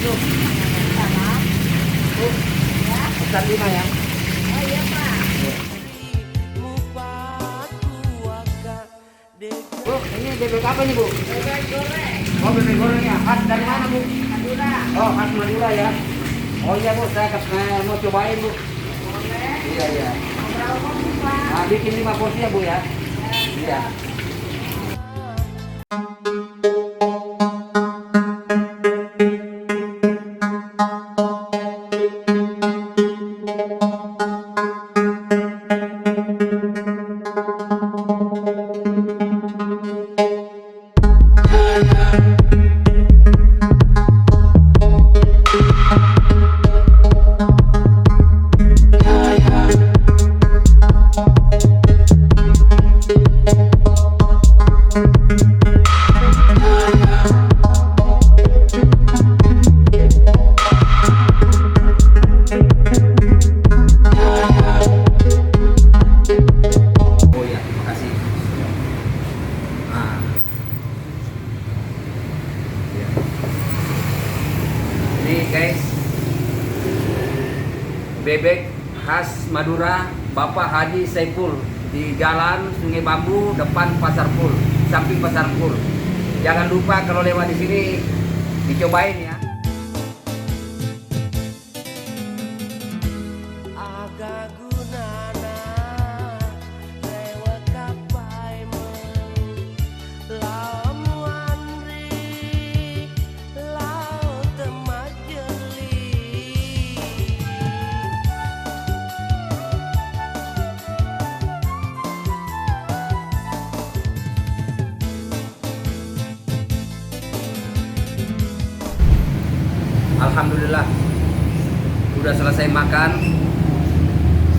itu. Bu, pesan 5 ya. Oh iya Pak. Bu, ini bebek apa nih Bu? Bebek goreng. Oh, bebek goreng ya. Khas dari mana Bu? Madura. Oh, khas Madura ya. Oh iya Bu, saya mau cobain Bu. Boleh. Iya iya. Berapa porsi Pak? Nah, bikin 5 porsi ya Bu ya. Iya. Oh ya, terima kasih. Nah, ya. Ini guys, bebek khas Madura Bapak Haji Saiful di Jalan Sungai Bambu depan Pasar Pul, samping Pasar Pul. Jangan lupa kalau lewat di sini dicobain ya. Alhamdulillah udah selesai makan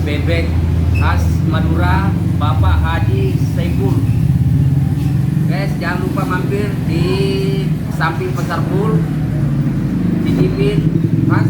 bebek khas Madura Bapak Haji Saiful. Guys, jangan lupa mampir di samping Pasar Pul, cicipin khas